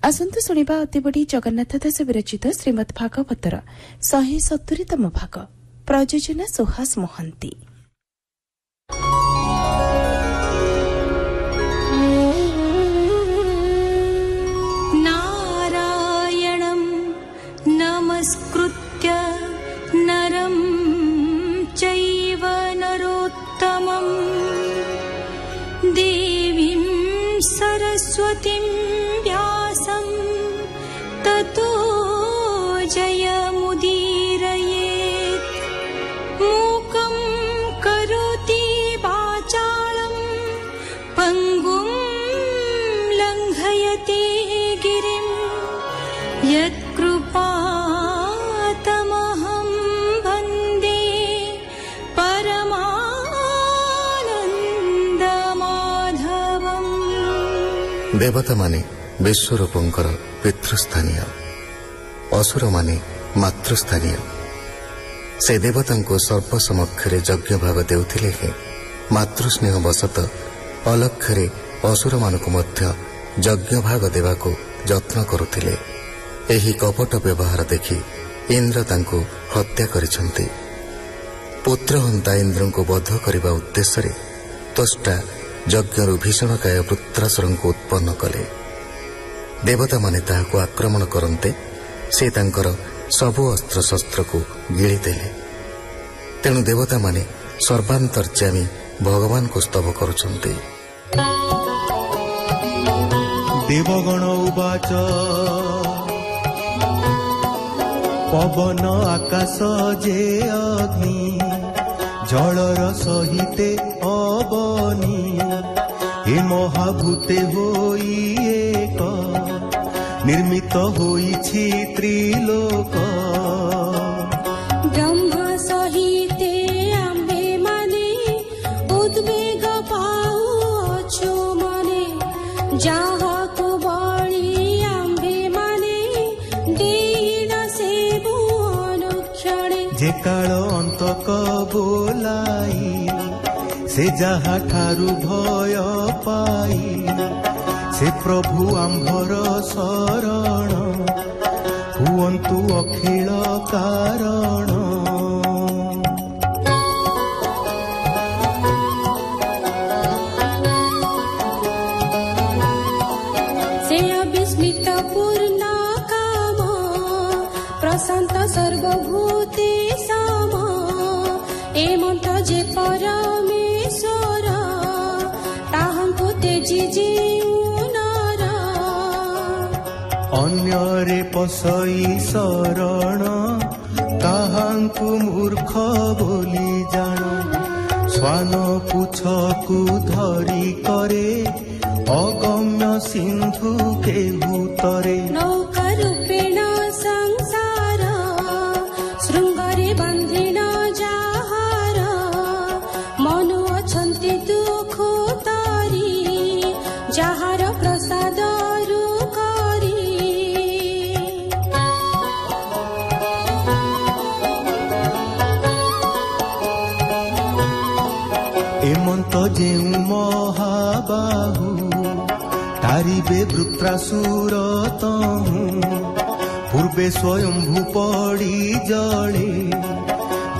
आसंतु शुणिबा अति बड़ी जगन्नाथ दास विरचित श्रीमद् भागवतर 170तम भाग। प्रयोजना सुहास मोहंती। नारायणं नमस्कृत्य नरं चैव नरोत्तमं देवीं सरस्वतीं व्यासं ततो जयमुदीरयेत्। मूकं करोति वाचालं पङ्गुं लङ्घयति गिरिं यत्कृपातमहं वन्दे परमानन्दमाधवम्। देवता माने विश्वरूपंकर पितृस्थानीय, असुर माने मातृस्थानीय। से देवता को सर्वसमक्षरे यज्ञ भाग देउथिले हे मातृस्नेह वशत अलक्षरे असुर मानकु मध्य यज्ञ भाग देवाको यत्न करुथिले। एही कपट व्यवहार देखि इंद्र तांको हत्या करिसंती। पुत्रहंता इंद्र को वध करने उद्देश्य त्वष्टा यज्ञरु भीषणकाय वृत्रासुर को उत्पन्न कले। देवता माने ताहाको आक्रमण करन्ते से तांकर सबु अस्त्र शस्त्र को गिली देले। तेणु देवता माने सर्वांतर्यामी भगवान को स्तव करुछन्ते। देवगण उवाच पवन आकाश जे अग्नि जलर सहिते अवनी हे महाभूते होई एक निर्मित होईछि त्रिलोक। ब्रह्मा सहिते आम्बे माने उद्वेग पाउछु मने जाहाको बळी आम्बे माने दीन सेबु अनुक्षणे। जे काल अंतक बोलाई से जहा ठारू भय पाई से प्रभु आंभर शरण हुअन्तु अखिल कारण। से अविस्मित पूर्ण काम प्रशांत सर्वभूते सम एमंत जे परमेश्वर ताहंको तेजी अन्यरे पसई शरण ताहांकु मूर्ख बोली जान। स्वान पुछकु धरी करे अगम्य सिंधु के भूतरे। नौका रूपेण संसार श्रृंगारे बंधिन जाहार मनु अछन्ति दुख तारी जाहार प्रसाद एमंत जेउ महाबाहु तारिबे वृत्रासुर तहु पूर्वे स्वयंभू पड़ी जले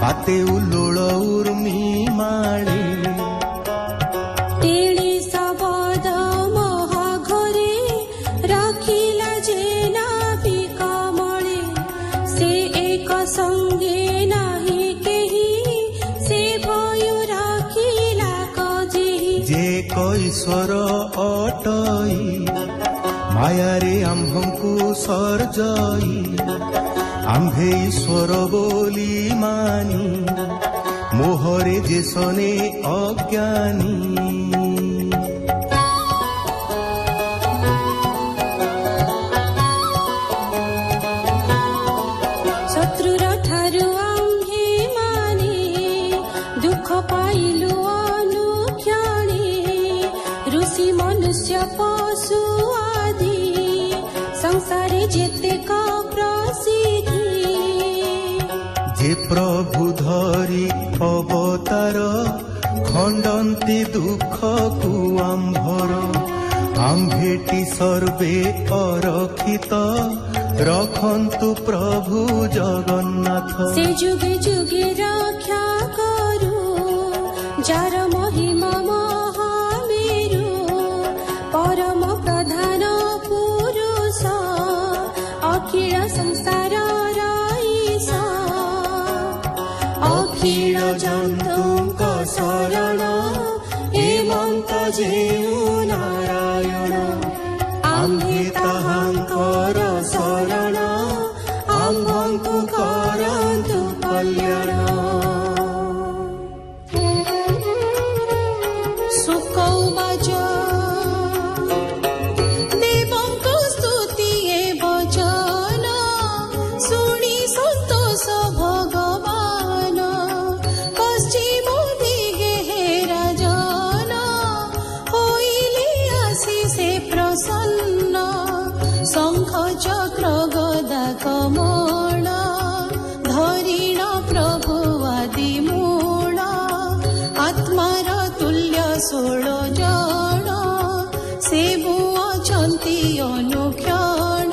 बाते उल्लोल उर्मी माळे। तेणे सबद महाघरे राखिला जेना कमले से एक संगे नाही केही से भयो राखिला कजेही। जे ईश्वर अटई मायारे आम्भंकु सर्जई आम्भे ईश्वर बोली मानी मोहरे जेसने अज्ञानी। शत्रुर ठारु आम्भे माने दुख पाइलु अनुक्षणे ऋषि मनुष्य पशु आदि संसारे जेतेक प्रसिद्धि। जे प्रभु धरी अवतार खंडंती दुख को आम्भर आम्भेटी सर्वे अरक्ष ସହିତ ରଖନ୍ତୁ ପ୍ରଭୁ ଜଗନ୍ନାଥ। ସେ ଯୁଗେ ଯୁଗେ ରକ୍ଷା କରୁ ଯାର ମହିମା ମହାମେରୁ ପରମ ପ୍ରଧାନ ପୁରୁଷ ଅଖିଳ ସଂସାରର ଈଶ ଅଖିଳ ଜନ୍ତୁଙ୍କ ଶରଣ ହେମନ୍ତ ଯେଉ ନାରାୟଣ ଆମ୍ଭେ ତାହାଙ୍କର ଶରଣ ଆମ୍ଭଙ୍କୁ କରନ୍ତୁ କଲ୍ୟାଣ। ସୁକୌବାଚ ଦେବଙ୍କ ସ୍ତୁତି ଏ ବଚନ ଶୁଣି ସନ୍ତୋଷ ଭଗବାନ ପଶ୍ଚିମ ଦିଗେ ହେ ରାଜନ ହୋଇଲେ ଆସି ସେ ପ୍ରସନ୍ନ ଶଙ୍ଖ ଚକ୍ର ଗଦା କମଳ ଧରିଣ ପ୍ରଭୁ ଆଦି ମୂଳ ଆତ୍ମାର ତୁଲ୍ୟ 16 ଜଣ ସେବୁ ଅଛନ୍ତି ଅନୁକ୍ଷଣ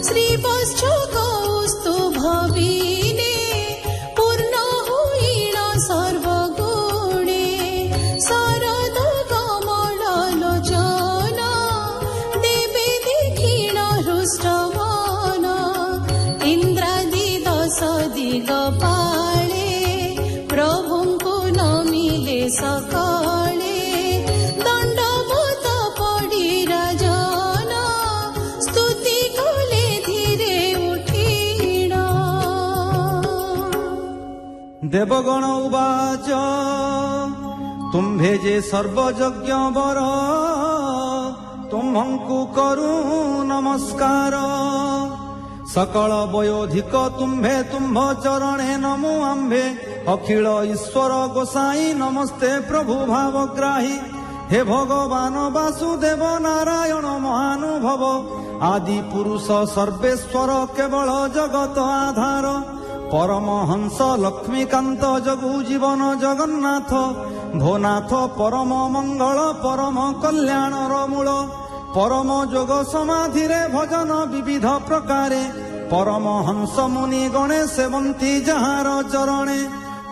ଶ୍ରୀବତ୍ସ କୌସ୍ତୁଭ ବିନେ ପୂର୍ଣ୍ଣ ହୋଇଣ ସର୍ବଗୁଣେ ଶରଦ କମଳ ଲୋଚନ ଦେବେ ଦକ୍ଷିଣ ହୃଷ୍ଟ ମନ ଇନ୍ଦ୍ରାଦି 10 ଦିଗ ପାଳେ ପ୍ରଭୁଙ୍କୁ ନମିଲେ ସକାଳେ ଦଣ୍ଡବତ ପଡ଼ି ରାଜନ ସ୍ତୁତି କଲେ ଧୀରେ ଉଠିଣ। ଦେବଗଣ ଉବାଚ ତୁମ୍ଭେ ଯେ ସର୍ବଯଜ୍ଞ ବର ତୁମ୍ଭଙ୍କୁ କରୁ ନମସ୍କାର ସକଳ ବୟୋଧିକ ତୁମ୍ଭେ ତୁମ୍ଭ ଚରଣେ ନମୁ ଆମ୍ଭେ ଅଖିଳ ଈଶ୍ୱର ଗୋସାଇ ନମସ୍ତେ ପ୍ରଭୁ ଭାବଗ୍ରାହୀ हे भगवान वासुदेव नारायण महानुभव आदि पुरुष सर्वेश्वर केवल जगत आधार परमहंस लक्ष्मीकांत जगु जीवन जगन्नाथ भोनाथ परम मंगल परम कल्याणर मूल परम जोग समाधि भजन विविध प्रकारे परमहंस मुनि गणे सेवंती जहार चरणे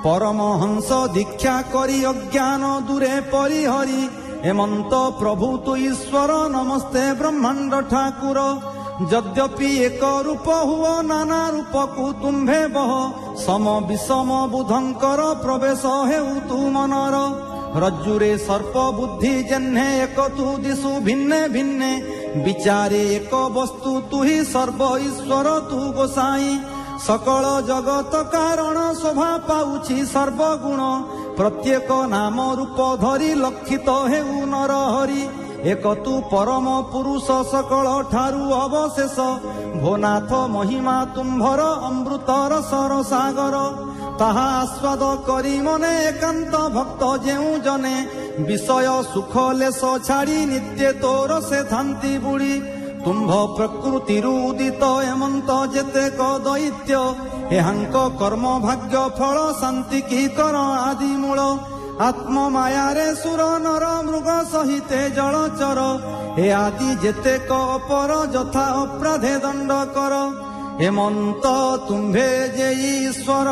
परमहंस दीक्षा करी अज्ञान दूरे परिहरी हेमंत प्रभु तु ईश्वर नमस्ते ब्रह्मांड ठाकुर यद्यपि एक रूप हुआ नाना रूप को तुम्भे बह सम विषम बुधंकर प्रवेश हेउ तु मनर रज्जुरे सर्प बुद्धि जन्हे एक तु दिशु भिन्ने भिन्ने विचारे एक वस्तु तु ही सर्व ईश्वर तु गोसाई सकल जगत कारण शोभा पाउछि सर्वगुण प्रत्येक नाम रूप धरी लक्षित हेउ नर हरि एक तु परम पुरुष सकल ठारु अवशेष भोनाथ महिमा तुम्भर अमृत रसर सागर ताहा आस्वाद करी मने एकांत भक्त जेउ जने विषय सुख लेस छाड़ी नित्य तोर से थांती बुड़ी तुम्भ प्रकृति उदित हेमंत जेतेक दैत्य एहांक कर्म भाग्य फल शांति की कर आदि मूल आत्म मायारे सुर नर मृग सहिते जलचर हे आदि जेतेक अपर यथा अपराधे दंड कर हेमंत तुम्भे जे ईश्वर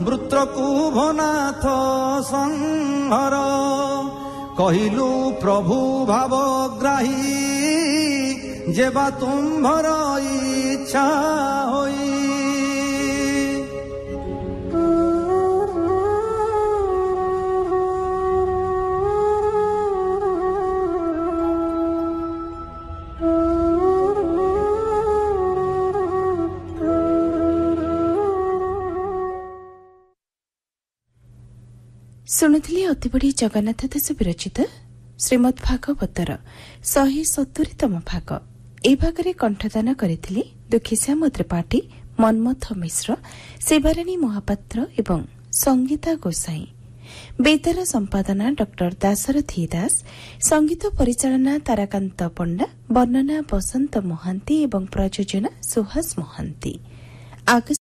वृत्रकु भोनाथ संहर कहिलु प्रभु भावग्राही जेबा तुम्भर इच्छा होई ଶୁଣୁଥିଲି ଅତିବଡ଼ି ଜଗନ୍ନାଥ ଦାସ ବିରଚିତ ଶ୍ରୀମଦ୍ ଭାଗବତର 170ତମ ଭାଗ। ଏହି ଭାଗରେ କଣ୍ଠଦାନ କରିଥିଲେ ଦୁଃଖୀଶ୍ୟାମ ତ୍ରିପାଠୀ, ମନ୍ମଥ ମିଶ୍ର, ଶିବାରାଣୀ ମହାପାତ୍ର ଏବଂ ସଙ୍ଗୀତା ଗୋସାଇଁ। ବେଦର ସମ୍ପାଦନା ଡକ୍ଟର ଦାଶରଥୀ ଦାସ, ସଙ୍ଗୀତ ପରିଚାଳନା ତାରାକାନ୍ତ ପଣ୍ଡା, ବର୍ଣ୍ଣନା ବସନ୍ତ ମହାନ୍ତି ଏବଂ ପ୍ରଯୋଜନା ସୁହାସ ମହାନ୍ତି।